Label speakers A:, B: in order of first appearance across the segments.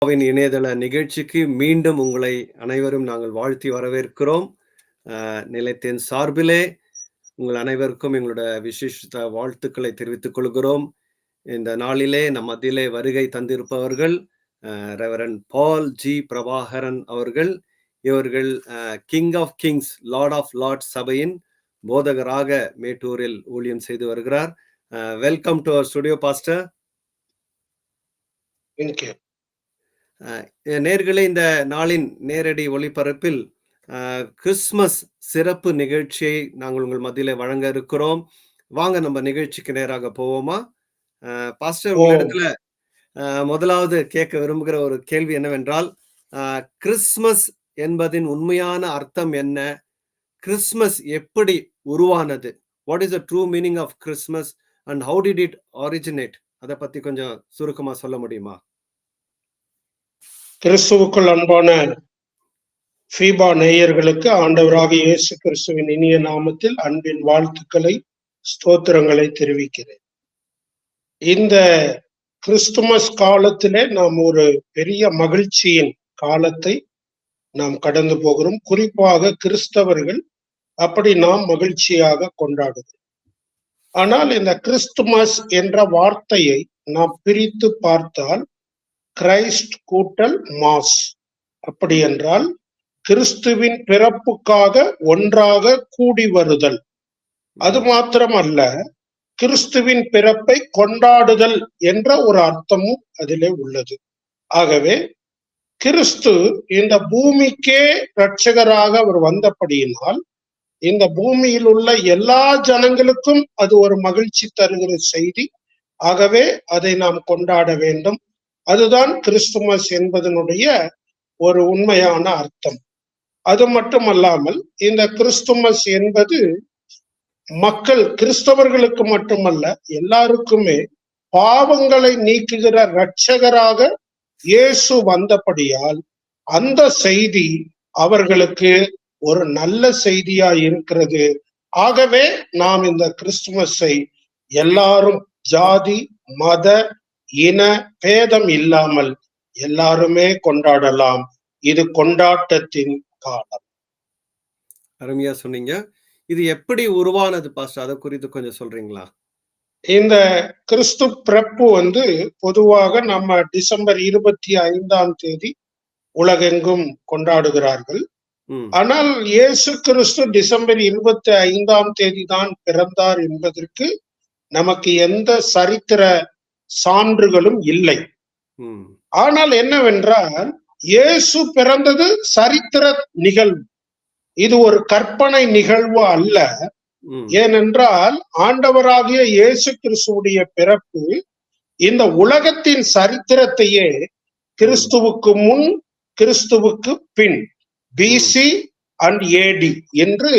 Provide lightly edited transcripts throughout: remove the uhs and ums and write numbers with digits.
A: இணையதள நிகழ்ச்சிக்கு மீண்டும் உங்களை அனைவரும் நாங்கள் வாழ்த்தி வரவேற்கிறோம். நிலையத்தின் சார்பிலே உங்கள் அனைவருக்கும் எங்களுடைய விசேஷ வாழ்த்துக்களை தெரிவித்துக் கொள்கிறோம். இந்த நாளிலே நம் மத்தியிலே வருகை தந்திருப்பவர்கள் ரெவரண்ட் பால் ஜி பிரபாகரன் அவர்கள். இவர்கள் king of kings lord of lords சபையின் போதகராக மேட்டூரில் ஊழியம் செய்து வருகிறார். Welcome to our studio pastor. நேர்களே, இந்த நாளின் நேரடி ஒளிபரப்பில் கிறிஸ்துமஸ் சிறப்பு நிகழ்ச்சியை நாங்கள் உங்கள் மத்தியில வழங்க இருக்கிறோம். வாங்க நம்ம நிகழ்ச்சிக்கு நேராக போவோமா? பாஸ்டர், உங்களிடத்துல முதலாவது கேட்க விரும்புகிற ஒரு கேள்வி என்னவென்றால், கிறிஸ்துமஸ் என்பதின் உண்மையான அர்த்தம் என்ன? கிறிஸ்துமஸ் எப்படி உருவானது? What is the true meaning of Christmas and how did it originate? அதை பத்தி கொஞ்சம் சுருக்கமா சொல்ல முடியுமா?
B: கிறிஸ்துவுக்குள் அன்பான ஃபீபா நேயர்களுக்கு ஆண்டவராக இயேசு கிறிஸ்துவின் இனிய நாமத்தில் அன்பின் வாழ்த்துக்களை, ஸ்தோத்திரங்களை தெரிவிக்கிறேன். இந்த கிறிஸ்துமஸ் காலத்திலே நாம் ஒரு பெரிய மகிழ்ச்சியின் காலத்தை நாம் கடந்து போகிறோம். குறிப்பாக கிறிஸ்தவர்கள் அப்படி நாம் மகிழ்ச்சியாக கொண்டாடுகிறோம். ஆனால் இந்த கிறிஸ்துமஸ் என்ற வார்த்தையை நாம் பிரித்து பார்த்தால் கிரைஸ்ட் கூட்டல் மாஸ், அப்படி என்றால் கிறிஸ்துவின் பிறப்புக்காக ஒன்றாக கூடி வருதல். அது மாத்திரமல்ல, கிறிஸ்துவின் பிறப்பை கொண்டாடுதல் என்ற ஒரு அர்த்தமும் அதிலே உள்ளது. ஆகவே கிறிஸ்து இந்த பூமிக்கே இரட்சகராக அவர் வந்தபடியினால் இந்த பூமியில் உள்ள எல்லா ஜனங்களுக்கும் அது ஒரு மகிழ்ச்சி தருகிற செய்தி. ஆகவே அதை நாம் கொண்டாட வேண்டும். அதுதான் கிறிஸ்துமஸ் என்பதனுடைய ஒரு உண்மையான அர்த்தம். அது மட்டுமல்லாமல் இந்த கிறிஸ்துமஸ் என்பது மக்கள் கிறிஸ்தவர்களுக்கு மட்டுமல்ல, எல்லாருக்குமே பாவங்களை நீக்குகிற இரட்சகராக இயேசு வந்தபடியால் அந்த செய்தி அவர்களுக்கு ஒரு நல்ல செய்தியா இருக்கிறது. ஆகவே நாம் இந்த கிறிஸ்துமஸை எல்லாரும் ஜாதி, மத, இன பேதம் இல்லாமல் எல்லாருமே கொண்டாடலாம். இது கொண்டாட்டத்தின் காலம்.
A: அருமையா சொன்னீங்க. இது எப்படி உருவானது பாஸ்டர்? அதை குறித்து கொஞ்சம் சொல்றீங்களா?
B: இந்த கிறிஸ்து பிறப்பு பொதுவாக நம்ம டிசம்பர் 25 உலகெங்கும் கொண்டாடுகிறார்கள். ஆனால் இயேசு கிறிஸ்து டிசம்பர் 25 தான் பிறந்தார் என்பதற்கு நமக்கு எந்த சரித்திர சான்றுகளும் இல்லை. ஆனால் என்னவென்றால், இயேசு பிறந்தது சரித்திர நிகழ்வு, இது ஒரு கற்பனை நிகழ்வு அல்ல. ஏனென்றால் ஆண்டவராகிய இயேசு கிறிஸ்துவுடைய பிறப்பு இந்த உலகத்தின் சரித்திரத்தையே கிறிஸ்துவுக்கு முன், கிறிஸ்துவுக்கு பின், பிசி அண்ட் ஏடி என்று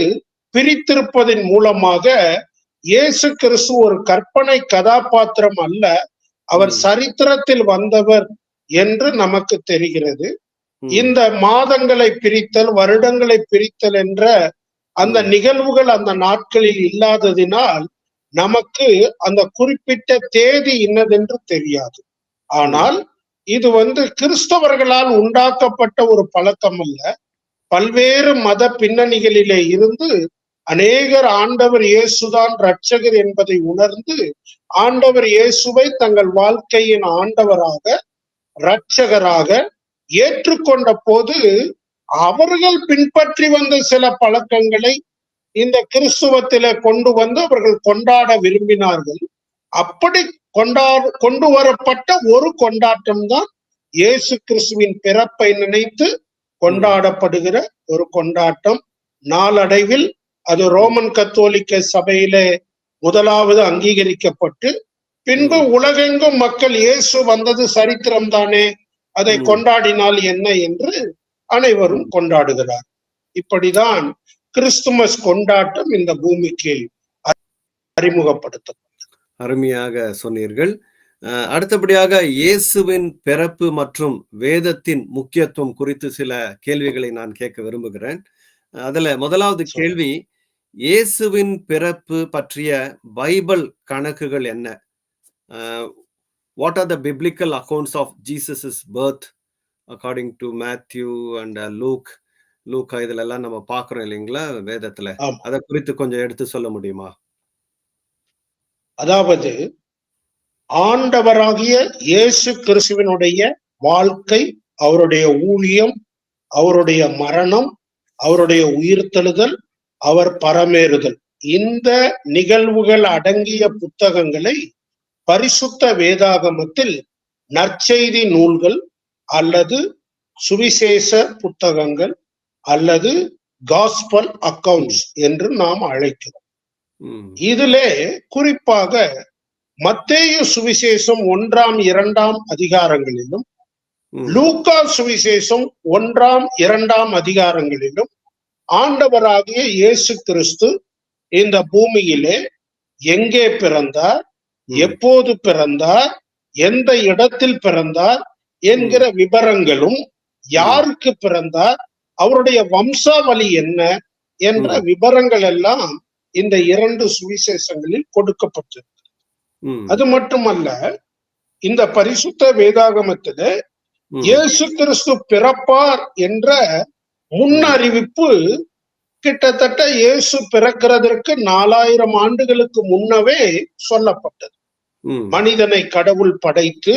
B: பிரித்திருப்பதன் மூலமாக இயேசு கிறிஸ்து ஒரு கற்பனை கதாபாத்திரம் அல்ல, அவர் சரித்திரத்தில் வந்தவர் என்று நமக்கு தெரிகிறது. இந்த மாதங்களை பிரித்தல், வருடங்களை பிரித்தல் என்ற அந்த நிகழ்வுகள் அந்த நாட்களில் இல்லாததினால் நமக்கு அந்த குறிப்பிட்ட தேதி இன்னதென்று தெரியாது. ஆனால் இது கிறிஸ்தவர்களால் உண்டாக்கப்பட்ட ஒரு பழக்கம் அல்ல. பல்வேறு மத பின்னணிகளிலே இருந்து அநேகர் ஆண்டவர் இயேசுதான் இரட்சகர் என்பதை உணர்ந்து ஆண்டவர் இயேசுவை தங்கள் வாழ்க்கையின் ஆண்டவராக, இரட்சகராக ஏற்றுக்கொண்ட போது அவர்கள் பின்பற்றி வந்த சில பழக்கங்களை இந்த கிறிஸ்துவத்திலே கொண்டு அவர்கள் கொண்டாட விரும்பினார்கள். அப்படி கொண்டு வரப்பட்ட ஒரு கொண்டாட்டம் தான் இயேசு கிறிஸ்துவின் பிறப்பை நினைத்து கொண்டாடப்படுகிற ஒரு கொண்டாட்டம். நாளடைவில் அது ரோமன் கத்தோலிக்க சபையிலே முதலாவது அங்கீகரிக்கப்பட்டு பின்பு உலகெங்கும் மக்கள் இயேசு வந்தது சரித்திரம் தானே, அதை கொண்டாடினால் என்ன என்று அனைவரும் கொண்டாடுகிறார். இப்படிதான் கிறிஸ்துமஸ் கொண்டாட்டம் இந்த பூமிக்கு அறிமுகப்படுத்தப்பட்டது.
A: அருமையாக சொன்னீர்கள். அடுத்தபடியாக இயேசுவின் பிறப்பு மற்றும் வேதத்தின் முக்கியத்துவம் குறித்து சில கேள்விகளை நான் கேட்க விரும்புகிறேன். அதுல முதலாவது கேள்வி, இயேசுவின் பிறப்பு பற்றிய பைபிள் கணக்குகள் என்ன? What are the biblical accounts of Jesus's birth according to Matthew and லூக்கா இதுல எல்லாம் நம்ம பார்க்கிறோம் இல்லைங்களா வேதத்துல.
B: ஆமா.
A: அத குறித்து கொஞ்சம் எடுத்து சொல்ல முடியுமா?
B: அதாவது ஆண்டவராகிய இயேசு கிறிஸ்துவினுடைய வாழ்க்கை, அவருடைய ஊழியம், அவருடைய மரணம், அவருடைய உயிர்த்தெழுதல், அவர் பரமேறுதல், இந்த நிகழ்வுகள் அடங்கிய புத்தகங்களை பரிசுத்த வேதாகமத்தில் நற்செய்தி நூல்கள் அல்லது சுவிசேஷ புத்தகங்கள் அல்லது காஸ்பல் அக்கவுண்ட்ஸ் என்று நாம் அழைக்கிறோம். இதிலே குறிப்பாக மத்தேயு சுவிசேஷம் 1, 2 அதிகாரங்களிலும், லூக்கா சுவிசேஷம் 1, 2 அதிகாரங்களிலும் ஆண்டவராகிய இயேசு கிறிஸ்து இந்த பூமியிலே எங்கே பிறந்தார், எப்போது பிறந்தார், எந்த இடத்தில் பிறந்தார் என்கிற விவரங்களும், யாருக்கு பிறந்தார், அவருடைய வம்சாவளி என்ன என்ற விவரங்கள் எல்லாம் இந்த 2 சுவிசேஷங்களில் கொடுக்கப்பட்டிருக்கு. அது மட்டுமல்ல, இந்த பரிசுத்த வேதாகமத்தில இயேசு கிறிஸ்து பிறப்பார் என்ற முன்னறிவிப்பு கிட்டத்தட்ட இயேசு பிறக்கிறதற்கு 4000 ஆண்டுகளுக்கு முன்னவே சொல்லப்பட்டது. மனிதனை கடவுள் படைத்து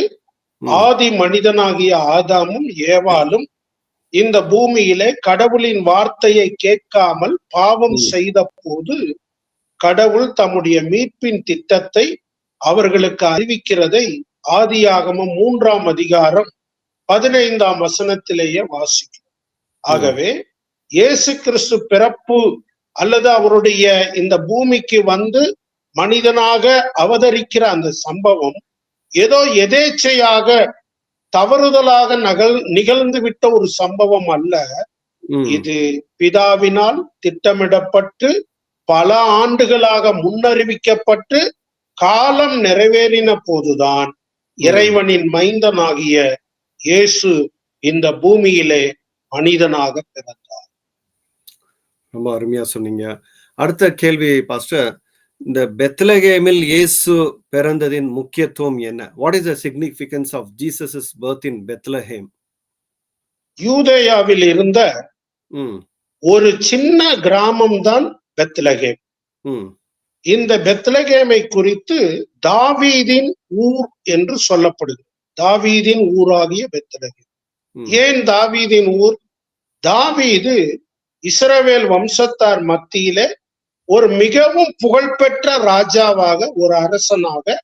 B: ஆதி மனிதனாகிய ஆதாமும் ஏவாளும் இந்த பூமியிலே கடவுளின் வார்த்தையை கேட்காமல் பாவம் செய்த போது கடவுள் தம்முடைய மீட்பின் திட்டத்தை அவர்களுக்கு அறிவிக்கிறதை ஆதியாகமம் 3 அதிகாரம் 15 வசனத்திலேயே வாசிக்கிறோம். ஆகவே இயேசு கிறிஸ்து பிறப்பு அல்லது அவருடைய இந்த பூமிக்கு வந்து மனிதனாக அவதரிக்கிற அந்த சம்பவம் ஏதோ எதேச்சையாக தவறுதலாக நிகழ்ந்து விட்ட ஒரு சம்பவம் அல்ல. இது பிதாவினால் திட்டமிடப்பட்டு பல ஆண்டுகளாக முன்னறிவிக்கப்பட்டு காலம் நிறைவேறின போதுதான் இறைவனின் மைந்தனாகிய இயேசு இந்த பூமியிலே மனிதனாக பிறந்தார்.
A: ரொம்ப அருமையா சொன்னீங்க. அடுத்த கேள்வி பாஸ்டர், இந்த பெத்லகேமில் இயேசு பிறந்ததின் முக்கியத்துவம் என்ன? What is the significance of Jesus's birth in Bethlehem?
B: யூதேயாவில் இருந்த ஒரு சின்ன கிராமம் தான் பெத்லகேம். இந்த பெத்லகேமை குறித்து தாவீதின் ஊர் என்று சொல்லப்படுகிறது. தாவீதின் ஊராகிய பெத்லகேம். ஏன் தாவீதின் ஊர்? தாவீது இஸ்ரவேல் வம்சத்தார் மத்தியிலே ஒரு மிகவும் புகழ்பெற்ற ராஜாவாக, ஒரு அரசனாக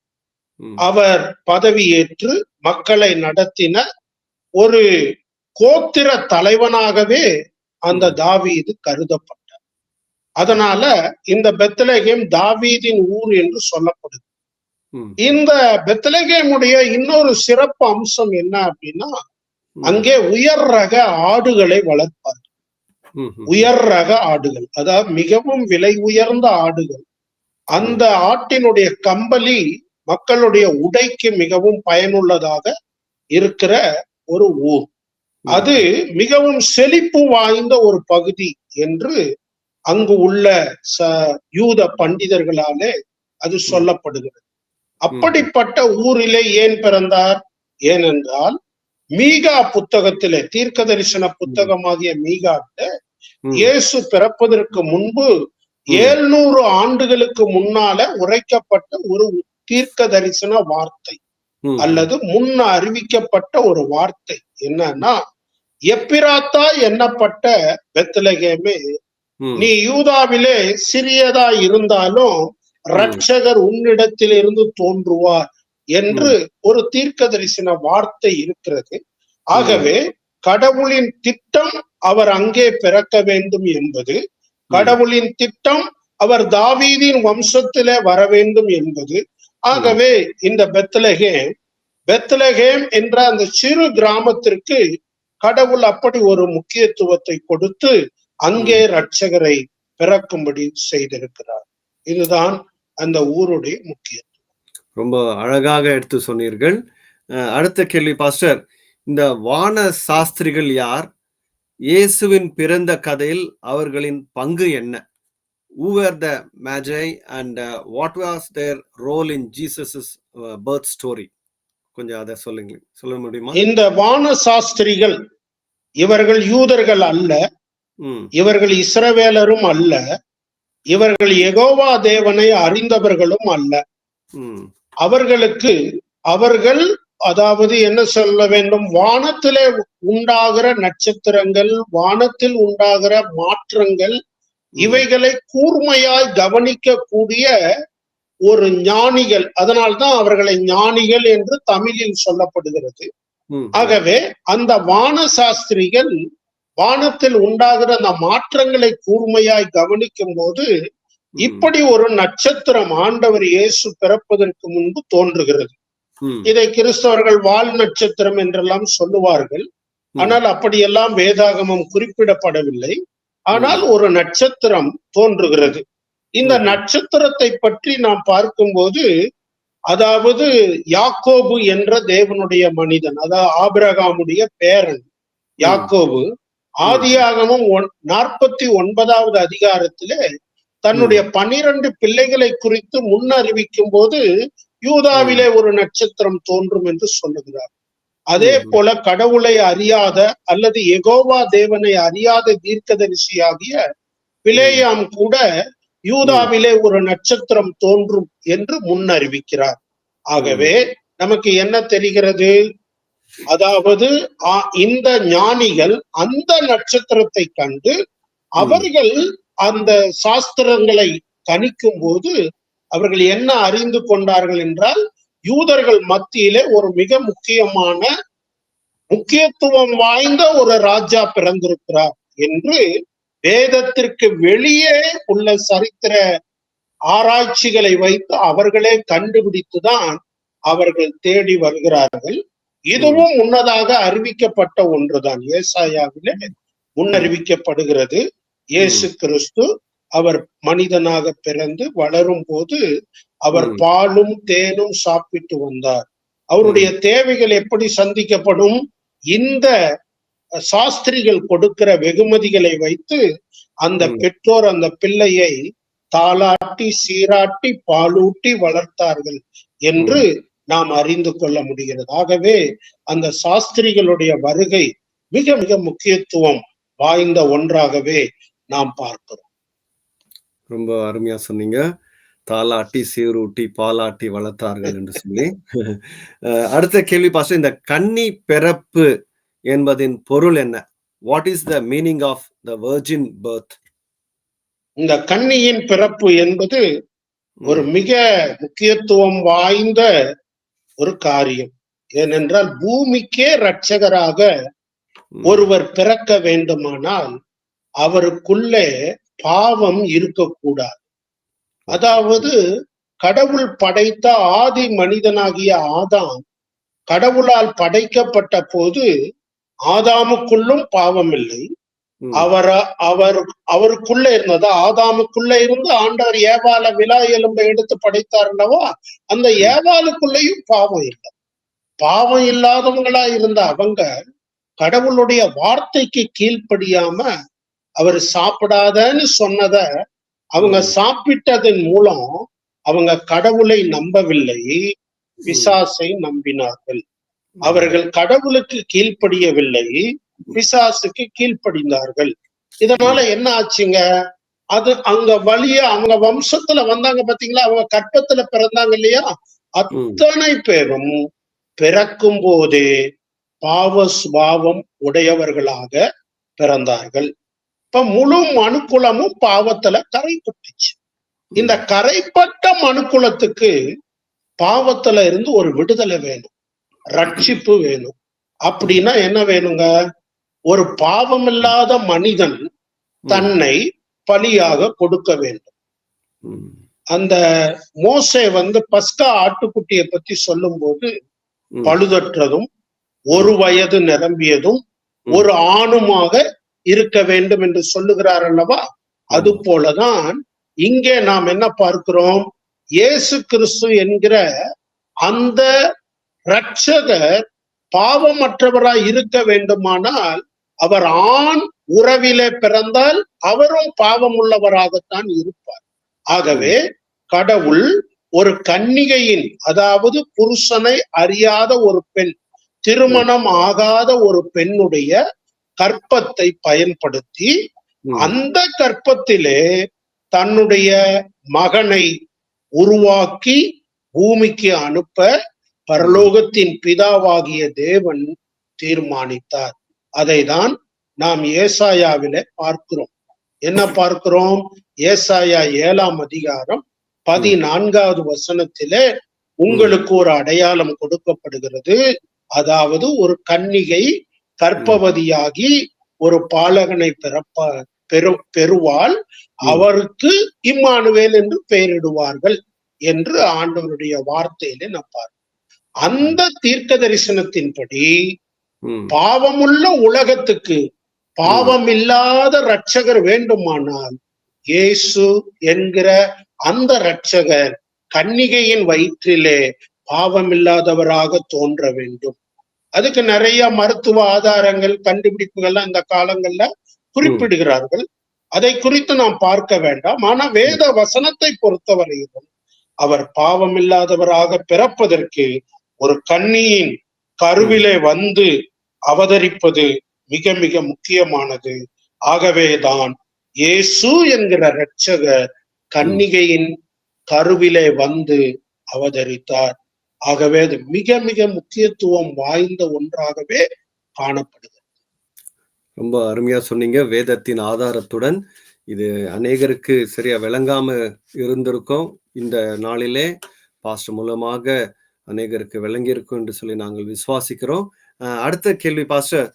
B: அவர் பதவியேற்று மக்களை நடத்தின ஒரு கோத்திர தலைவனாகவே அந்த தாவீது கருதப்பட்டார். அதனால இந்த பெத்லகேம் தாவீதின் ஊர் என்று சொல்லப்படுது. இந்த பெத்லகேமுடைய இன்னொரு சிறப்பு அம்சம் என்ன அப்படின்னா, அங்கே உயர் ரக ஆடுகளை வளர்ப்பார்கள். உயர் ரக ஆடுகள், அதாவது மிகவும் விலை உயர்ந்த ஆடுகள். அந்த ஆட்டினுடைய கம்பளி மக்களுடைய உடைக்கு மிகவும் பயனுள்ளதாக இருக்கிற ஒரு ஊர். அது மிகவும் செழிப்பு வாய்ந்த ஒரு பகுதி என்று அங்கு உள்ள யூத பண்டிதர்களாலே அது சொல்லப்படுகிறது. அப்படிப்பட்ட ஊரிலே ஏன் பிறந்தார்? ஏனென்றால் மீகா புத்தகத்திலே, தீர்க்க தரிசன புத்தகமாகிய மீகாவில இயேசு பிறப்பதற்கு முன்பு 700 ஆண்டுகளுக்கு முன்னால உரைக்கப்பட்ட ஒரு தீர்க்க தரிசன வார்த்தை அல்லது முன்ன அறிவிக்கப்பட்ட ஒரு வார்த்தை என்னன்னா, எப்பிராத்தா எண்ணப்பட்ட பெத்லகேமே, நீ யூதாவிலே சிறியதா இருந்தாலும் இரட்சகர் உன்னிடத்தில் இருந்து தோன்றுவார் என்று ஒரு தீர்க்க தரிசன வார்த்தை இருக்கிறது. ஆகவே கடவுளின் திட்டம் அவர் அங்கே பிறக்க வேண்டும் என்பது, கடவுளின் திட்டம் அவர் தாவீதின் வம்சத்திலே வர வேண்டும் என்பது. ஆகவே இந்த பெத்லகேம் என்ற அந்த சிறு கிராமத்திற்கு கடவுள் அப்படி ஒரு முக்கியத்துவத்தை கொடுத்து அங்கே இரட்சகரை பிறக்கும்படி செய்திருக்கிறார். இதுதான் அந்த ஊருடைய முக்கியத்துவம்.
A: ரொம்ப அழகாக எடுத்து சொன்னீர்கள். அடுத்த கேள்வி பாஸ்டர், இந்த வான சாஸ்திரிகள் யார்? இயேசுவின் பிறந்த கதையில் அவர்களின் பங்கு என்ன? Who were the Magi and what was their role in Jesus's birth story? கொஞ்சம் அதை சொல்ல முடியுமா?
B: இந்த வான சாஸ்திரிகள் இவர்கள் யூதர்கள் அல்ல, இவர்கள் இஸ்ரவேலரும் அல்ல, இவர்கள் யெகோவா தேவனை அறிந்தவர்களும் அல்ல. அவர்கள் அதாவது என்ன சொல்ல வேண்டும், வானத்திலே உண்டாகிற நட்சத்திரங்கள், வானத்தில் உண்டாகிற மாற்றங்கள், இவைகளை கூர்மையாய் கவனிக்க கூடிய ஒரு ஞானிகள். அதனால்தான் அவர்களை ஞானிகள் என்று தமிழில் சொல்லப்படுகிறது. ஆகவே அந்த வான சாஸ்திரிகள் வானத்தில் உண்டாகிற அந்த மாற்றங்களை கூர்மையாய் கவனிக்கும் போது இப்படி ஒரு நட்சத்திரம் ஆண்டவர் இயேசு பிறப்பதற்கு முன்பு தோன்றுகிறது. இதை கிறிஸ்தவர்கள் வால் நட்சத்திரம் என்றெல்லாம் சொல்லுவார்கள். ஆனால் அப்படியெல்லாம் வேதாகமம் குறிப்பிடப்படவில்லை. ஆனால் ஒரு நட்சத்திரம் தோன்றுகிறது. இந்த நட்சத்திரத்தை பற்றி நாம் பார்க்கும்போது, அதாவது யாக்கோபு என்ற தேவனுடைய மனிதன், அதாவது ஆபிரகாமுடைய பேரன் யாக்கோபு, ஆதியாகமம் 49வது அதிகாரத்திலே தன்னுடைய 12 பிள்ளைகளை குறித்து முன்னறிவிக்கும் போது யூதாவிலே ஒரு நட்சத்திரம் தோன்றும் என்று சொல்லுகிறார். அதே போல கடவுளை அறியாத அல்லது யெகோவா தேவனை அறியாத தீர்க்கதரிசியாகிய பிலேயாம் கூட யூதாவிலே ஒரு நட்சத்திரம் தோன்றும் என்று முன்னறிவிக்கிறார். ஆகவே நமக்கு என்ன தெரிகிறது? அதாவது இந்த ஞானிகள் அந்த நட்சத்திரத்தை கண்டு அவர்கள் அந்த சாஸ்திரங்களை கணிக்கும் போது அவர்கள் என்ன அறிந்து கொண்டார்கள் என்றால், யூதர்கள் மத்தியிலே ஒரு மிக முக்கியத்துவம் வாய்ந்த ஒரு ராஜா பிறந்திருக்கிறார் என்று வேதத்திற்கு வெளியே உள்ள சரித்திர ஆராய்ச்சிகளை வைத்து அவர்களே கண்டுபிடித்துதான் அவர்கள் தேடி வருகிறார்கள். இதுவும் முன்னதாக அறிவிக்கப்பட்ட ஒன்றுதான். ஏசாயாவிலே முன்னறிவிக்கப்படுகிறது. இயேசு கிறிஸ்து அவர் மனிதனாக பிறந்து வளரும் போது அவர் பாலும் தேனும் சாப்பிட்டு வந்தார். அவருடைய தேவைகள் எப்படி சந்திக்கப்படும்? இந்த சாஸ்திரிகள் கொடுக்கிற வெகுமதிகளை வைத்து அந்த பெற்றோர் அந்த பிள்ளையை தாளாட்டி சீராட்டி பாலூட்டி வளர்த்தார்கள் என்று நாம் அறிந்து கொள்ள முடிகிறது. ஆகவே அந்த சாஸ்திரிகளுடைய வருகை மிக மிக முக்கியத்துவம் வாய்ந்த ஒன்றாகவே நாம் பார்க்கிறோம்.
A: ரொம்ப அருமையா சொன்னீங்க. தாளாட்டி சீரூட்டி பாலாட்டி வளர்த்தார்கள் என்று சொல்லி. அடுத்த கேள்வி பாஸ்டர், இந்த கன்னி பிறப்பு என்பதின் பொருள் என்ன? What is the meaning of the virgin birth?
B: இந்த கன்னியின் பிறப்பு என்பது ஒரு மிக முக்கியத்துவம் வாய்ந்த ஒரு காரியம். ஏனென்றால் பூமிக்கே இரட்சகராக ஒருவர் பிறக்க வேண்டுமானால் அவருக்குள்ளே பாவம் இருக்கக்கூடாது. அதாவது கடவுள் படைத்த ஆதி மனிதனாகிய ஆதாம் கடவுளால் படைக்கப்பட்ட போது ஆதாமுக்குள்ளும் பாவம் இல்லை. அவருக்குள்ள இருந்தது, ஆதாமுக்குள்ள இருந்து ஆண்டவர் ஏவாள விலா எலும்பை எடுத்து படைத்தார் அல்லவா, அந்த ஏவாளுக்குள்ளேயும் பாவம் இல்லை. பாவம் இல்லாதவங்களா இருந்த அவங்க கடவுளுடைய வார்த்தைக்கு கீழ்ப்படியாம அவர் சாப்பிடாதன்னு சொன்னத அவங்க சாப்பிட்டதன் மூலம் அவங்க கடவுளை நம்பவில்லை, பிசாசை நம்பினார்கள். அவர்கள் கடவுளுக்கு கீழ்ப்படியவில்லை, பிசாசுக்கு கீழ்ப்படிந்தார்கள். இதனால என்ன ஆச்சுங்க? அது அங்க வழிய அவங்க வம்சத்துல வந்தாங்க பாத்தீங்களா, அவங்க கற்பத்துல பிறந்தாங்க இல்லையா, அத்தனை பேரும் பிறக்கும் போதே பாவ சுபாவம் உடையவர்களாக பிறந்தார்கள். இப்ப முழு மனுக்குலமும் பாவத்துல கரைப்பட்டுச்சு. இந்த கரைப்பட்ட மனுக்குலத்துக்கு பாவத்துல இருந்து ஒரு விடுதலை வேணும், ரட்சிப்பு வேணும். அப்படின்னா என்ன வேணுங்க? ஒரு பாவமில்லாத மனிதன் தன்னை பலியாக கொடுக்க வேண்டும். அந்த மோசே பஸ்கா ஆட்டுக்குட்டியை பத்தி சொல்லும் போது பழுதற்றதும் ஒரு வயது நிரம்பியதும் ஒரு ஆணுமாக இருக்க வேண்டும் என்று சொல்லுகிறார் அல்லவா. அது போலதான் இங்கே நாம் என்ன பார்க்கிறோம்? இயேசு கிறிஸ்து என்கிற அந்த இரட்சகர் பாவமற்றவராய் இருக்க வேண்டுமானால் அவர் ஆண் உறவிலே பிறந்தால் அவரும் பாவம் உள்ளவராகத்தான் இருப்பார். ஆகவே கடவுள் ஒரு கன்னிகையின், அதாவது புருஷனை அறியாத ஒரு பெண், திருமணம் ஆகாத ஒரு பெண்ணுடைய கற்பத்தை பயன்படுத்தி அந்த கற்பத்திலே தன்னுடைய மகனை உருவாக்கி பூமிக்கு அனுப்ப பரலோகத்தின் பிதாவாகிய தேவன் தீர்மானித்தார். அதைதான் நாம் ஏசாயாவிலே பார்க்கிறோம். என்ன பார்க்கிறோம்? ஏசாயா 7ஆம் அதிகாரம் 14வது வசனத்திலே உங்களுக்கு ஒரு அடையாளம் கொடுக்கப்படுகிறது. அதாவது ஒரு கன்னிகை கர்ப்பவதியாகி ஒரு பாலகனை பெறுவாள், அவருக்கு இம்மானுவேல் என்று பெயரிடுவார்கள் என்று ஆண்டவருடைய வார்த்தையிலே நாம் பார்க்கிறோம். அந்த தீர்க்க தரிசனத்தின்படி பாவமுள்ள உலகத்துக்கு பாவம் இல்லாத இரட்சகர் வேண்டுமானால் இயேசு என்கிற அந்த இரட்சகர் கன்னிகையின் வயிற்றிலே பாவம் இல்லாதவராக தோன்ற வேண்டும். அதுக்கு நிறைய மருத்துவ ஆதாரங்கள், கண்டுபிடிப்புகள்லாம் இந்த காலங்கள்ல குறிப்பிடுகிறார்கள். அதை குறித்து நாம் பார்க்க வேண்டாம். ஆனா வேத வசனத்தை பொறுத்தவரையிலும் அவர் பாவம் இல்லாதவராக பிறப்பதற்கு ஒரு கன்னியின் கருவிலே வந்து அவதரிப்பது மிக மிக முக்கியமானது. ஆகவேதான் இயேசு என்கிற இரட்சகர் கன்னிகையின் கருவிலே வந்து அவதரித்தார். ஆகவே அது மிக மிக முக்கியத்துவம் வாய்ந்த ஒன்றாகவே காணப்படுகிறது.
A: ரொம்ப அருமையா சொன்னீங்க. வேதத்தின் ஆதாரத்துடன் இது அநேகருக்கு சரியா விளங்காம இருந்திருக்கும். இந்த நாளிலே பாஸ்டர் மூலமாக அநேகருக்கு விளங்கியிருக்கும் என்று சொல்லி நாங்கள் விசுவாசிக்கிறோம். அடுத்த கேள்வி பாஸ்டர்,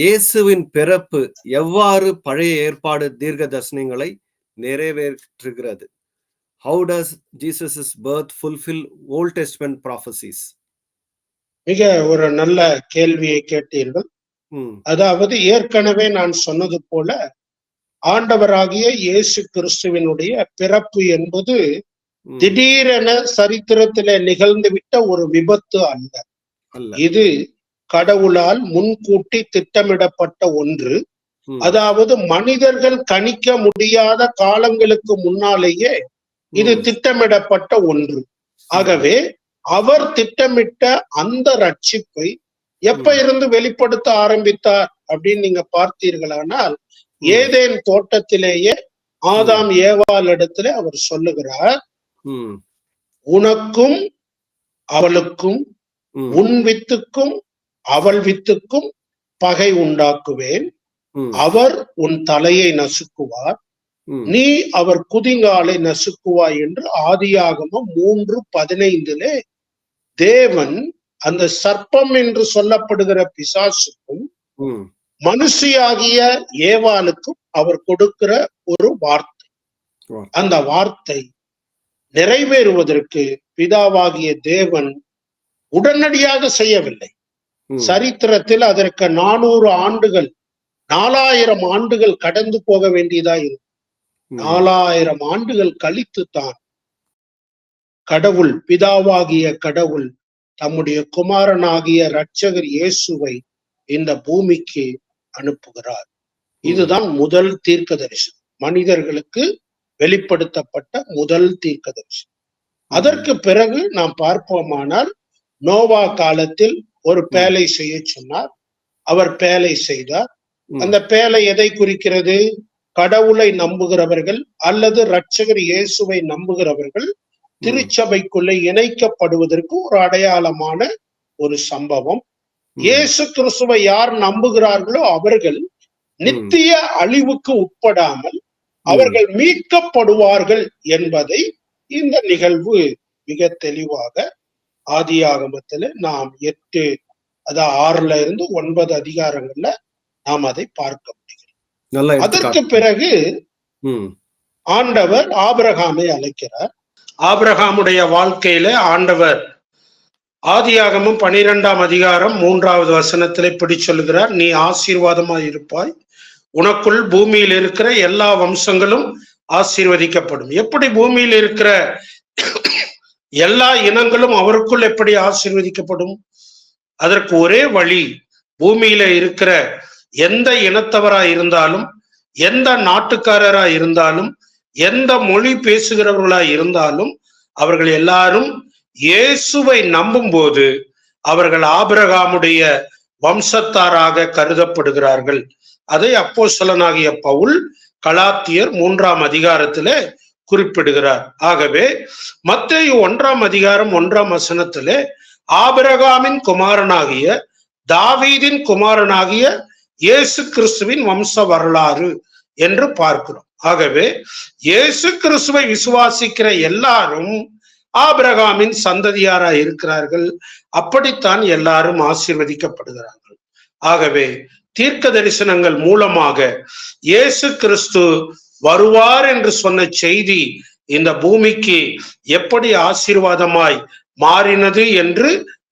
A: இயேசுவின் பிறப்பு எவ்வாறு பழைய ஏற்பாடு தீர்க்க தரிசனங்களை நிறைவேற்றுகிறது? How does Jesus' birth fulfill Old Testament prophecies?
B: மிக ஒரு நல்ல கேள்வியை கேட்டீர்கள். அதாவது ஏற்கனவே நான் சொன்னது போல ஆண்டவராகிய இயேசு கிறிஸ்துவினுடைய பிறப்பு என்பது திடீரென சரித்திரத்திலே நிகழ்ந்துவிட்ட ஒரு விபத்து அல்ல. இது கடவுளால் முன்கூட்டி திட்டமிடப்பட்ட ஒன்று. அதாவது மனிதர்கள் கணிக்க முடியாத காலங்களுக்கு முன்னாலேயே இது திட்டமிடப்பட்ட ஒன்று. ஆகவே அவர் திட்டமிட்ட அந்த ரட்சிப்பை எப்ப இருந்து வெளிப்படுத்த ஆரம்பித்தார் அப்படின்னு நீங்க பார்த்தீர்களானால், ஏதேன் தோட்டத்திலேயே ஆதாம் ஏவாள் இடத்துல அவர் சொல்லுகிறார், உனக்கும் அவளுக்கும் உன் வித்துக்கும் அவள் வித்துக்கும் பகை உண்டாக்குவேன், அவர் உன் தலையை நசுக்குவார், நீ அவர் குதிங்காலை நசுக்குவாய் என்று ஆதியாகமம் 3:15 தேவன் அந்த சர்ப்பம் என்று சொல்லப்படுகிற பிசாசுக்கும் மனுஷியாகிய ஏவாளுக்கும் அவர் கொடுக்கிற ஒரு வார்த்தை. அந்த வார்த்தை நிறைவேறுவதற்கு பிதாவாகிய தேவன் உடனடியாக செய்யவில்லை. சரித்திரத்தில் அதற்கு 400 ஆண்டுகள் 4000 ஆண்டுகள் கடந்து போக வேண்டியதா இருக்கும். 4000 ஆண்டுகள் கழித்துத்தான் கடவுள், பிதாவாகிய கடவுள் தம்முடைய குமாரனாகிய இரட்சகர் இயேசுவை இந்த பூமிக்கு அனுப்புகிறார். இதுதான் முதல் தீர்க்க தரிசனம், மனிதர்களுக்கு வெளிப்படுத்தப்பட்ட முதல் தீர்க்க தரிசனம். அதற்கு பிறகு நாம் பார்ப்போமானால், நோவா காலத்தில் ஒரு பேழை செய்ய சொன்னார், அவர் பேழை செய்தார். அந்த பேழை எதை குறிக்கிறது? கடவுளை நம்புகிறவர்கள் அல்லது இரட்சகர் இயேசுவை நம்புகிறவர்கள் திருச்சபைக்குள்ளே இணைக்கப்படுவதற்கு ஒரு அடையாளமான ஒரு சம்பவம். இயேசு கிறிஸ்துவை யார் நம்புகிறார்களோ அவர்கள் நித்திய அழிவுக்கு உட்படாமல் அவர்கள் மீட்கப்படுவார்கள் என்பதை இந்த நிகழ்வு மிக தெளிவாக ஆதியாகமத்துல நாம் 6 இருந்து 9 அதிகாரங்கள்ல நாம் அதை பார்க்க முடியும். அதற்கு பிறகு ஆண்டவர் ஆபிரகாமை அழைக்கிறார். ஆபிரகாமுடைய வாழ்க்கையில ஆண்டவர் ஆதியாகமம் 12ஆம் அதிகாரம் 3வது வசனத்திலே இப்படி சொல்லுகிறார், நீ ஆசீர்வாதமாய் இருப்பாய், உனக்குள் பூமியில் இருக்கிற எல்லா வம்சங்களும் ஆசீர்வதிக்கப்படும். எப்படி பூமியில் இருக்கிற எல்லா இனங்களும் அவருக்குள் எப்படி ஆசீர்வதிக்கப்படும்? அதற்கு ஒரே வழி, பூமியில இருக்கிற எந்த இனத்தவராய் இருந்தாலும், எந்த நாட்டுக்காரராய் இருந்தாலும், எந்த மொழி பேசுகிறவர்களாய் இருந்தாலும் அவர்கள் எல்லாரும் இயேசுவை நம்பும் போது அவர்கள் ஆபிரகாமுடைய வம்சத்தாராக கருதப்படுகிறார்கள். அதை அப்போஸ்தலனாகிய பவுல் கலாத்தியர் 3ஆம் அதிகாரத்திலே குறிப்பிடுகிறார். ஆகவே மத்தேயு 1ஆம் அதிகாரம் 1ஆம் வசனத்திலே ஆபிரகாமின் குமாரனாகிய தாவீதின் குமாரனாகிய இயேசு கிறிஸ்துவின் வம்ச வரலாறு என்று பார்க்கிறோம். ஆகவே இயேசு கிறிஸ்துவை விசுவாசிக்கிற எல்லாரும் ஆபிரகாமின் சந்ததியாராய் இருக்கிறார்கள். அப்படித்தான் எல்லாரும் ஆசீர்வதிக்கப்படுகிறார்கள். ஆகவே தீர்க்க தரிசனங்கள் மூலமாக இயேசு கிறிஸ்து வருவார் என்று சொன்ன செய்தி இந்த பூமிக்கு எப்படி ஆசீர்வாதமாய் மாறினது என்று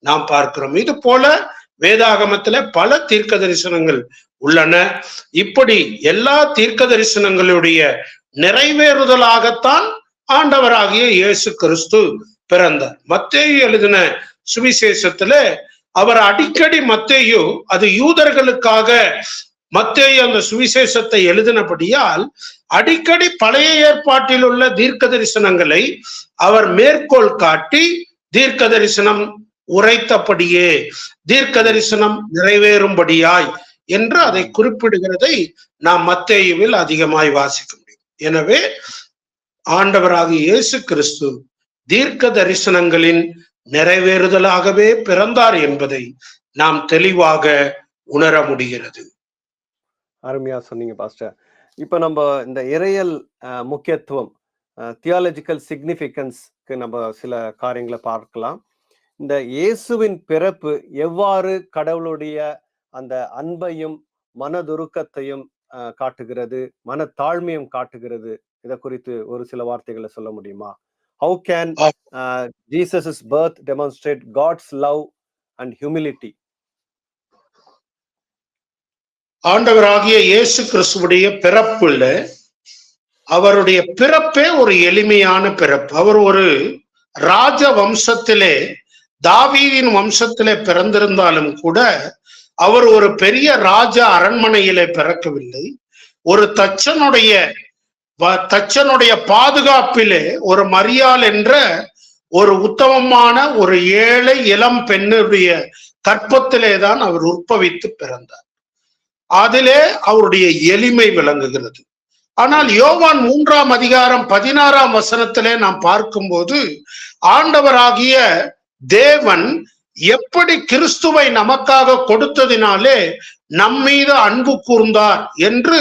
B: நாம் பார்க்கிறோம். இது போல வேதாகமத்துல பல தீர்க்க தரிசனங்கள் உள்ளன. இப்படி எல்லா தீர்க்க தரிசனங்களுடைய நிறைவேறுதலாகத்தான் ஆண்டவராகிய இயேசு கிறிஸ்து பிறந்தார். மத்தேயு எழுதின சுவிசேஷத்துல அவர் அடிக்கடி மத்தேயு, அது யூதர்களுக்காக மத்தேயு அந்த சுவிசேஷத்தை எழுதினபடியால் அடிக்கடி பழைய ஏற்பாட்டில் உள்ள தீர்க்க தரிசனங்களை அவர் மேற்கோள் காட்டி தீர்க்க தரிசனம் உரைத்தபடியே, தீர்க்க தரிசனம் நிறைவேறும்படியாய் என்று அதை குறிப்பிடுகிறதை நாம் மத்தேயுவில் அதிகமாய் வாசிக்க முடியும். எனவே ஆண்டவராகிய இயேசு கிறிஸ்து தீர்க்க தரிசனங்களின் நிறைவேறுதலாகவே பிறந்தார் என்பதை நாம் தெளிவாக உணர முடிகிறது.
A: அருமையா சொன்னீங்க பாஸ்டர். இப்ப நம்ம இந்த இறையல் முக்கியத்துவம், தியாலஜிக்கல் சிக்னிபிகன்ஸ்க்கு நம்ம சில காரியங்களை பார்க்கலாம். இந்த இயேசுவின் பிறப்பு எவ்வாறு கடவுளுடைய அந்த அன்பையும் மனதுருக்கத்தையும் காட்டுகிறது, மனத்தாழ்மையும் காட்டுகிறது, இதை குறித்து ஒரு சில வார்த்தைகளை சொல்ல முடியுமா? How can Jesus' birth demonstrate God's love and humility?
B: ஆண்டவராகிய இயேசு கிறிஸ்துவுடைய பிறப்புல அவருடைய பிறப்பே ஒரு எளிமையான பிறப்பு. அவர் ஒரு ராஜ வம்சத்திலே, தாவீதின் வம்சத்திலே பிறந்திருந்தாலும் கூட அவர் ஒரு பெரிய ராஜ அரண்மனையிலே பிறக்கவில்லை. ஒரு தச்சனுடைய பாதுகாப்பிலே ஒரு மரியாள் என்ற ஒரு உத்தமமான ஒரு ஏழை இளம் பெண்ணுடைய கற்பத்திலே தான் அவர் உற்பவித்து பிறந்தார். அதிலே அவருடைய எளிமை விளங்குகிறது. ஆனால் யோவான் 3ஆம் அதிகாரம் 16ஆம் வசனத்திலே நாம் பார்க்கும்போது ஆண்டவராகிய தேவன் எப்படி கிறிஸ்துவை நமக்காக கொடுத்ததினாலே நம்மீது அன்பு கூர்ந்தார் என்று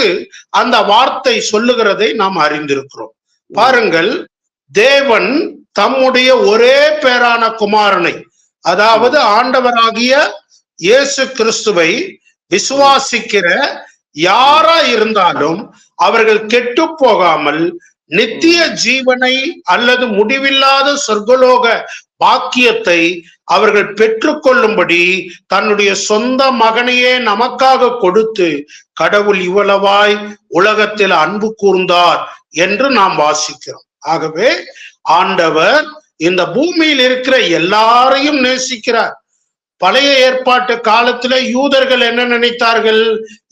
B: அந்த வார்த்தை சொல்லுகிறதை நாம் அறிந்திருக்கிறோம். பாருங்கள், தேவன் தம்முடைய ஒரே பேரான குமாரனை, அதாவது ஆண்டவராகிய இயேசு கிறிஸ்துவை விசுவாசிக்கிற யாரா இருந்தாலும் அவர்கள் கெட்டு போகாமல் நித்திய ஜீவனை அல்லது முடிவில்லாத சொர்க்கலோக பாக்கியத்தை அவர்கள் பெற்றுக்கொள்ளும்படி தன்னுடைய சொந்த மகனையே நமக்காக கொடுத்து கடவுள் இவ்வளவாய் உலகத்தில் அன்பு கூர்ந்தார் என்று நாம் வாசிக்கிறோம். ஆகவே ஆண்டவர் இந்த பூமியில் இருக்கிற எல்லாரையும் நேசிக்கிறார். பழைய ஏற்பாட்டு காலத்துல யூதர்கள் என்ன நினைத்தார்கள்?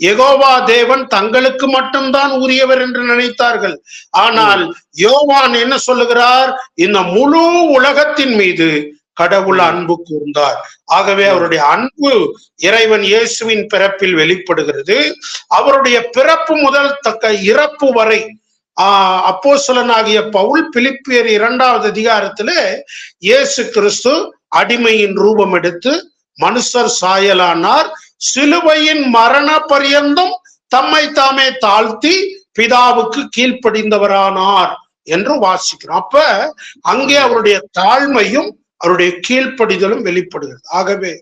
B: யெகோவா தேவன் தங்களுக்கு மட்டும்தான் உரியவர் என்று நினைத்தார்கள். ஆனால் யோவான் என்ன சொல்லுகிறார்? இந்த முழு உலகத்தின் மீது கடவுள் அன்பு கூர்ந்தார். ஆகவே அவருடைய அன்பு இறைவன் இயேசுவின் பிறப்பில் வெளிப்படுகிறது. அவருடைய பிறப்பு முதல் தக்க இறப்பு வரை அப்போஸ்தலனாகிய பவுல் பிலிப்பியர் 2ஆவது அதிகாரத்திலே இயேசு கிறிஸ்து அடிமையின் ரூபம் எடுத்து மனுஷர் சாயலானார், சிலுவையின் மரண பரியந்தம் தம்மை தாமே தாழ்த்தி பிதாவுக்கு கீழ்ப்படிந்தவரானார் என்று வாசிக்கிறோம். அப்ப அங்கே அவருடைய தாழ்மையும் அவருடைய கீழ்ப்படிதலும் வெளிப்படுகிறது. ஆகவே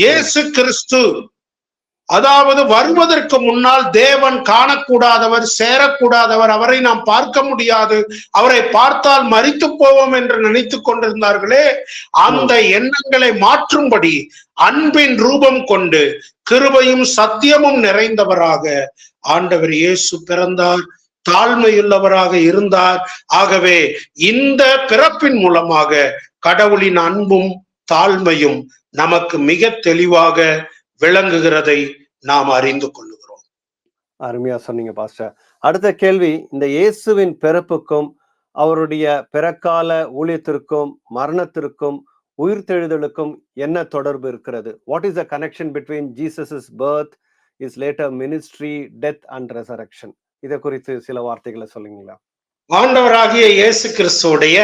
B: இயேசு கிறிஸ்து, அதாவது வருவதற்கு முன்னால் தேவன் காணக்கூடாதவர், சேரக்கூடாதவர், அவரை நாம் பார்க்க முடியாது, அவரை பார்த்தால் மரித்து போவோம் என்று நினைத்து கொண்டிருந்தார்களே, அந்த எண்ணங்களை மாற்றும்படி அன்பின் ரூபம் கொண்டு கிருபையும் சத்தியமும் நிறைந்தவராக ஆண்டவர் இயேசு பிறந்தார், தாழ்மையுள்ளவராக இருந்தார். ஆகவே இந்த பிறப்பின் மூலமாக கடவுளின் அன்பும் தாழ்மையும் நமக்கு மிக தெளிவாக விளங்குகிறதை நாம் அறிந்து கொள்ளுகிறோம்.
A: அருமையா சொன்னீங்க பாஸ்டர். அடுத்த கேள்வி, இந்த இயேசுவின் பிறப்புக்கும் அவருடைய பிறக்கால ஊழியத்திற்கும் மரணத்திற்கும் உயிர்த்தெழுதலுக்கும் என்ன தொடர்பு இருக்கிறது? What is the connection between Jesus birth, is later ministry, death and resurrection? இதை குறித்து சில வார்த்தைகளை சொல்லுங்களா?
B: ஆண்டவராகிய இயேசு கிறிஸ்துவுடைய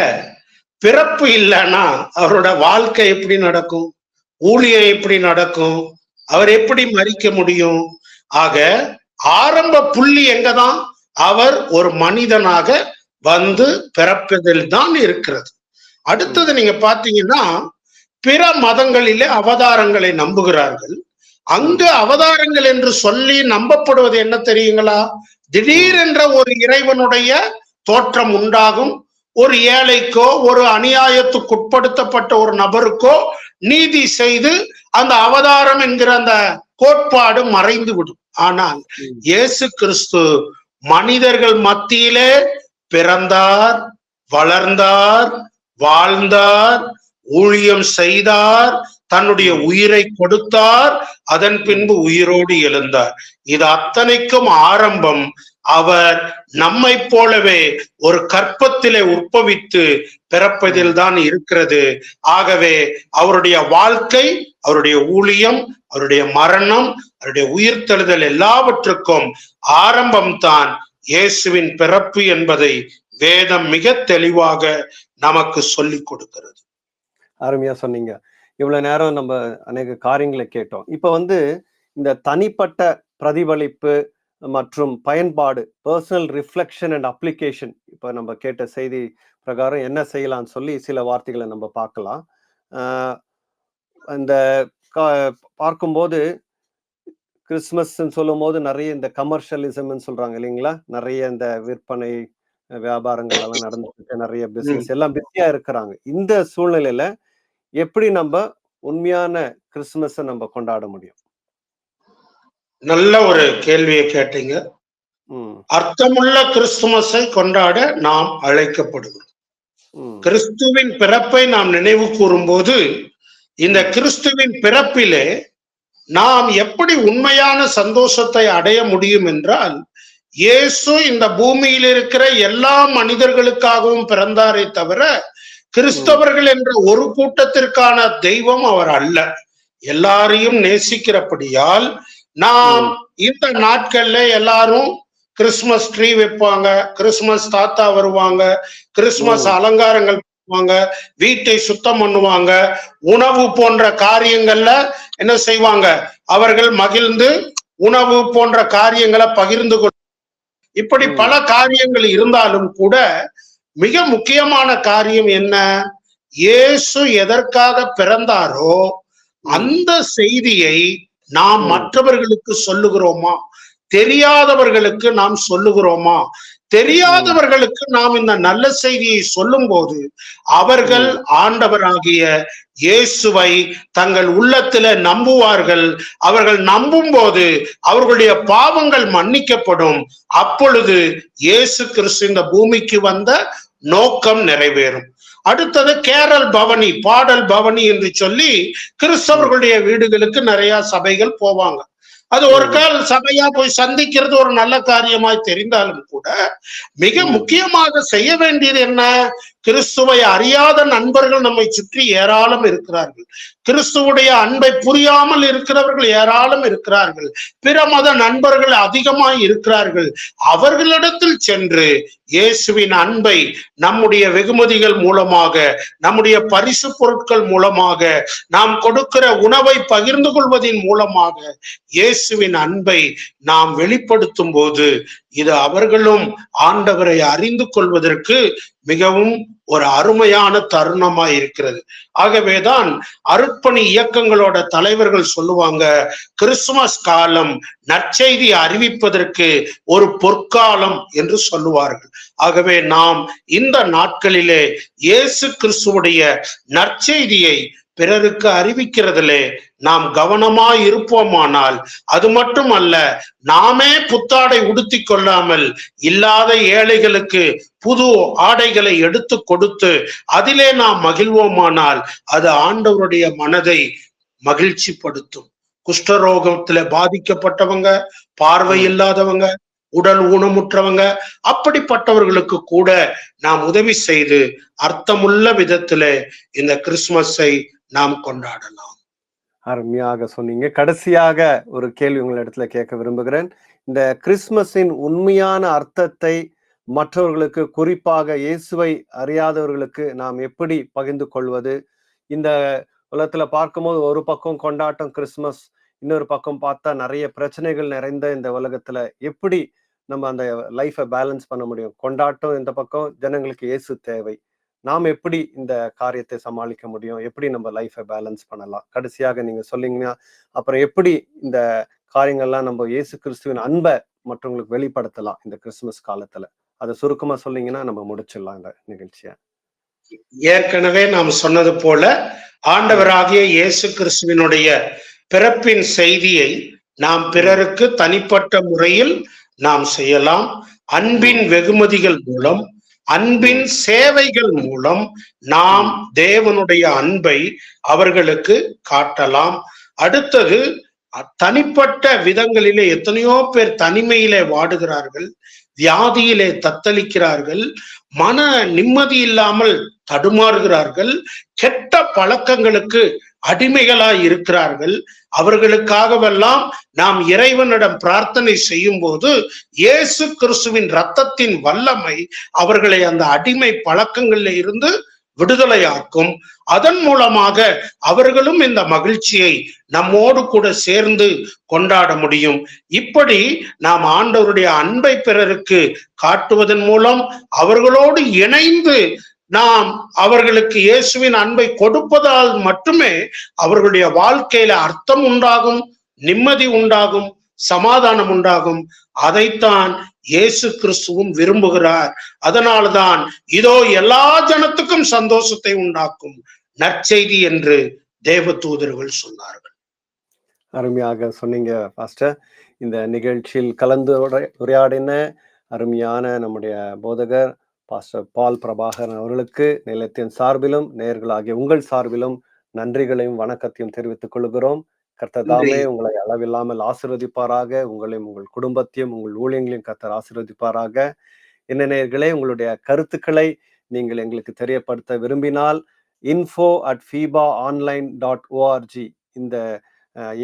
B: பிறப்பு இல்லைன்னா அவரோட வாழ்க்கை எப்படி நடக்கும்? ஊழியம் எப்படி நடக்கும்? அவர் எப்படி மரிக்க முடியும்? ஆக ஆரம்ப புள்ளி எங்கதான்? அவர் ஒரு மனிதனாக வந்து பிறப்பதில் தான் இருக்கிறது. அடுத்தது நீங்க பாத்தீங்கன்னா, பிற மதங்களிலே அவதாரங்களை நம்புகிறார்கள். அங்கு அவதாரங்கள் என்று சொல்லி நம்பப்படுவது என்ன தெரியுங்களா? திடீரென்ற ஒரு இறைவனுடைய தோற்றம் உண்டாகும். ஒரு ஏழைக்கோ ஒரு அநியாயத்துக்குட்படுத்தப்பட்ட ஒரு நபருக்கோ நீதி செய்து அந்த அவதாரம் என்கிற அந்த கோட்பாடு மறைந்து விடும். ஆனால் இயேசு கிறிஸ்து மனிதர்கள் மத்தியிலே பிறந்தார், வளர்ந்தார், வாழ்ந்தார், ஊழியம் செய்தார், தன்னுடைய உயிரை கொடுத்தார், அதன் பின்பு உயிரோடு எழுந்தார். இது அத்தனைக்கும் ஆரம்பம் அவர் நம்மை போலவே ஒரு கற்பத்திலே உற்பவித்து பிறப்பதில் தான் இருக்கிறது. ஆகவே அவருடைய வாழ்க்கை, அவருடைய ஊழியம், அவருடைய மரணம், அவருடைய உயிர்த்தெழுதல் எல்லாவற்றுக்கும் ஆரம்பம் தான் இயேசுவின் பிறப்பு என்பதை வேதம் மிக தெளிவாக நமக்கு சொல்லிக் கொடுக்கிறது.
A: அருமையா சொன்னீங்க. இவ்வளவு நேரம் நம்ம அநேக காரியங்களை கேட்டோம். இப்ப இந்த தனிப்பட்ட பிரதிபலிப்பு மற்றும் பயன்பாடு, பர்சனல் ரிஃப்ளெக்ஷன் அண்ட் அப்ளிகேஷன், இப்ப நம்ம கேட்ட செய்தி பிரகாரம் என்ன செய்யலாம்னு சொல்லி சில வார்த்தைகளை நம்ம பார்க்கலாம். இந்த பார்க்கும்போது கிறிஸ்துமஸ் சொல்லும் போது நிறைய இந்த கமர்ஷியலிசம்னு சொல்றாங்க இல்லைங்களா? நிறைய இந்த விற்பனை வியாபாரங்கள் எல்லாம் நடந்துட்டு நிறைய பிசினஸ் எல்லாம் பிஸியா இருக்கிறாங்க. இந்த சூழ்நிலையில எப்படி நம்ம உண்மையான கிறிஸ்துமஸ நம்ம கொண்டாட முடியும்?
B: நல்ல ஒரு கேள்வியை கேட்டீங்க. அர்த்தமுள்ள கிறிஸ்துமஸை கொண்டாட நாம் அழைக்கப்படுகிறோம். கிறிஸ்துவின் பிறப்பை நாம் நினைவு கூறும் போது இந்த கிறிஸ்துவின் பிறப்பிலே நாம் எப்படி உண்மையான சந்தோஷத்தை அடைய முடியும் என்றால், இயேசு இந்த பூமியில் இருக்கிற எல்லா மனிதர்களுக்காகவும் பிறந்தாரே தவிர கிறிஸ்தவர்கள் என்ற ஒரு கூட்டத்திற்கான தெய்வம் அவர் அல்ல. எல்லாரையும் நேசிக்கிறபடியால் நாம் இந்த நாட்கள்ல எல்லாரும் கிறிஸ்துமஸ் ட்ரீ வைப்பாங்க, கிறிஸ்துமஸ் தாத்தா வருவாங்க, கிறிஸ்துமஸ் அலங்காரங்கள் பண்ணுவாங்க, வீட்டை சுத்தம் பண்ணுவாங்க, உணவு போன்ற காரியங்கள்ல என்ன செய்வாங்க? அவர்கள் மகிழ்ந்து உணவு போன்ற காரியங்களை பகிர்ந்து கொள்ள, இப்படி பல காரியங்கள் இருந்தாலும் கூட மிக முக்கியமான காரியம் என்ன? இயேசு எதற்காக பிறந்தாரோ அந்த செய்தியை நாம் மற்றவர்களுக்கு சொல்லுகிறோமா? தெரியாதவர்களுக்கு நாம் சொல்லுகிறோமா? தெரியாதவர்களுக்கு நாம் இந்த நல்ல செய்தியை சொல்லும் போது அவர்கள் ஆண்டவராகிய இயேசுவை தங்கள் உள்ளத்துல நம்புவார்கள். அவர்கள் நம்பும் போது அவர்களுடைய பாவங்கள் மன்னிக்கப்படும். அப்பொழுது இயேசு கிறிஸ்து இந்த பூமிக்கு வந்த நோக்கம் நிறைவேறும். அடுத்தது கேரல் பவனி, பாடல் பவனி என்று சொல்லி கிறிஸ்தவர்களுடைய வீடுகளுக்கு நிறைய சபைகள் போவாங்க. அது ஒரு கால் சபையா போய் சந்திக்கிறது ஒரு நல்ல காரியமாய் தெரிந்தாலும் கூட மிக முக்கியமாக செய்ய வேண்டியது என்ன? கிறிஸ்துவை அறியாத நண்பர்கள் நம்மை சுற்றி ஏராளம் இருக்கிறார்கள். கிறிஸ்துவுடைய அன்பை புரியாமல் இருக்கிறவர்கள் ஏராளம் இருக்கிறார்கள். பிற மத நண்பர்கள் அதிகமாய் இருக்கிறார்கள். அவர்களிடத்தில் சென்று இயேசுவின் அன்பை நம்முடைய வெகுமதிகள் மூலமாக, நம்முடைய பரிசு பொருட்கள் மூலமாக, நாம் கொடுக்கிற உணவை பகிர்ந்து கொள்வதன் மூலமாக இயேசுவின் அன்பை நாம் வெளிப்படுத்தும் போது இது அவர்களும் ஆண்டவரை அறிந்து கொள்வதற்கு மிகவும் ஒரு அருமையான தருணமாய் இருக்கிறது. ஆகவேதான் அருட்பணி இயக்கங்களோட தலைவர்கள் சொல்லுவாங்க, கிறிஸ்துமஸ் காலம் நற்செய்தி அறிவிப்பதற்கு ஒரு பொற்காலம் என்று சொல்லுவார்கள். ஆகவே நாம் இந்த நாட்களிலே இயேசு கிறிஸ்துவுடைய நற்செய்தியை பிறருக்கு அறிவிக்கிறதிலே நாம் கவனமாய் இருப்போமானால், அது மட்டுமல்ல, நாமே புத்தாடை உடுத்தி கொள்ளாமல் இல்லாத ஏழைகளுக்கு புது ஆடைகளை எடுத்து கொடுத்து அதிலே நாம் மகிழ்வோமானால் அது ஆண்டவருடைய மனதை மகிழ்ச்சி படுத்தும். குஷ்டரோகத்துல பாதிக்கப்பட்டவங்க, பார்வை இல்லாதவங்க, உடல் ஊனமுற்றவங்க, அப்படிப்பட்டவர்களுக்கு கூட நாம் உதவி செய்து அர்த்தமுள்ள விதத்துல இந்த கிறிஸ்துமஸை நாம் கொண்டாடலாம்.
A: அருமையாக சொன்னீங்க. கடைசியாக ஒரு கேள்வி உங்களிடத்துல கேட்க விரும்புகிறேன். இந்த கிறிஸ்துமஸின் உண்மையான அர்த்தத்தை மற்றவர்களுக்கு, குறிப்பாக இயேசுவை அறியாதவர்களுக்கு நாம் எப்படி பகிர்ந்து கொள்வது? இந்த உலகத்துல பார்க்கும்போது ஒரு பக்கம் கொண்டாட்டம் கிறிஸ்துமஸ், இன்னொரு பக்கம் பார்த்தா நிறைய பிரச்சனைகள் நிறைந்த இந்த உலகத்துல எப்படி நம்ம அந்த லைஃபை பேலன்ஸ் பண்ண முடியும்? கொண்டாட்டம் இந்த பக்கம், ஜனங்களுக்கு இயேசு தேவை. நாம் எப்படி இந்த காரியத்தை சமாளிக்க முடியும்? எப்படி நம்ம லைஃபை பேலன்ஸ் பண்ணலாம்? கடைசியாக நீங்க சொன்னீங்கன்னா, அப்புறம் எப்படி இந்த காரியங்கள்லாம் நம்ம இயேசு கிறிஸ்துவின் அன்பை மற்றவங்களுக்கு வெளிப்படுத்தலாம் இந்த கிறிஸ்துமஸ் காலத்துல? அதை சுருக்கமா சொன்னீங்கன்னா நம்ம முடிச்சிடலாம் இந்த நிகழ்ச்சியை.
B: ஏற்கனவே நாம் சொன்னது போல, ஆண்டவராகிய இயேசு கிறிஸ்துவினுடைய பிறப்பின் செய்தியை நாம் பிறருக்கு தனிப்பட்ட முறையில் நாம் செய்யலாம். அன்பின் வெகுமதிகள் மூலம், அன்பின் சேவைகள் மூலம் நாம் தேவனுடைய அன்பை அவர்களுக்கு காட்டலாம். அடுத்தது, தனிப்பட்ட விதங்களிலே எத்தனையோ பேர் தனிமையிலே வாடுகிறார்கள், வியாதியிலே தத்தளிக்கிறார்கள், மன நிம்மதி இல்லாமல் தடுமாறுகிறார்கள், கெட்ட பழக்கங்களுக்கு அடிமைகளாய் இருக்கிறார்கள். அவர்களுக்காகவெல்லாம் நாம் இறைவனிடம் பிரார்த்தனை செய்யும் போது இயேசு கிறிஸ்துவின் இரத்தத்தின் வல்லமை அவர்களை அந்த அடிமை பழக்கங்களில் இருந்து விடுதலையாக்கும். அதன் மூலமாக அவர்களும் இந்த மகிழ்ச்சியை நம்மோடு கூட சேர்ந்து கொண்டாட முடியும். இப்படி நாம் ஆண்டவருடைய அன்பை பிறருக்கு காட்டுவதன் மூலம் அவர்களோடு இணைந்து நாம் அவர்களுக்கு இயேசுவின் அன்பை கொடுப்பதால் மட்டுமே அவர்களுடைய வாழ்க்கையில அர்த்தம் உண்டாகும், நிம்மதி உண்டாகும், சமாதானம் உண்டாகும். அதைத்தான் இயேசு கிறிஸ்துவும் விரும்புகிறார். அதனால்தான் இதோ எல்லா ஜனத்துக்கும் சந்தோஷத்தை உண்டாக்கும் நற்செய்தி என்று தேவ தூதர்கள் சொன்னார்கள்.
A: அருமையாக சொன்னீங்க பாஸ்டர். இந்த நிகழ்ச்சியில் கலந்து உரையாடின அருமையான நம்முடைய போதகர் பாஸ்டர் பால் பிரபாகரன் அவர்களுக்கு நிலையத்தின் சார்பிலும் நேயர்களாகிய உங்கள் சார்பிலும் நன்றிகளையும் வணக்கத்தையும் தெரிவித்துக் கொள்கிறோம். கர்த்தர் தாமே உங்களை அளவில்லாமல் ஆசீர்வதிப்பாராக. உங்களையும் உங்கள் குடும்பத்தையும் உங்கள் ஊழியங்களையும் கர்த்தர் ஆசீர்வதிப்பாராக. என்ன நேயர்களே, உங்களுடைய கருத்துக்களை நீங்கள் எங்களுக்கு தெரியப்படுத்த விரும்பினால் info@fibaonline.org இந்த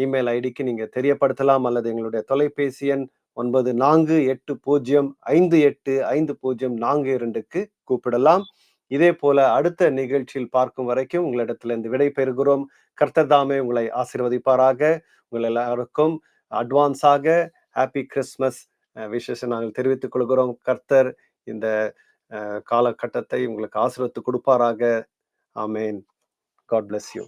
A: இமெயில் ஐடிக்கு நீங்க தெரியப்படுத்தலாம், அல்லது எங்களுடைய தொலைபேசி எண் 9480585042க்கு கூப்பிடலாம். இதே போல அடுத்த நிகழ்ச்சியில் பார்க்கும் வரைக்கும் உங்களிடத்திலிருந்து விடை பெறுகிறோம். கர்த்தர் தாமே உங்களை ஆசீர்வதிப்பாராக. உங்கள் எல்லாருக்கும் அட்வான்ஸாக ஹாப்பி கிறிஸ்மஸ் விஷயம் நாங்கள் தெரிவித்துக் கொள்கிறோம். கர்த்தர் இந்த காலகட்டத்தை உங்களுக்கு ஆசீர்வதித்து கொடுப்பாராக. ஆமேன். God bless you.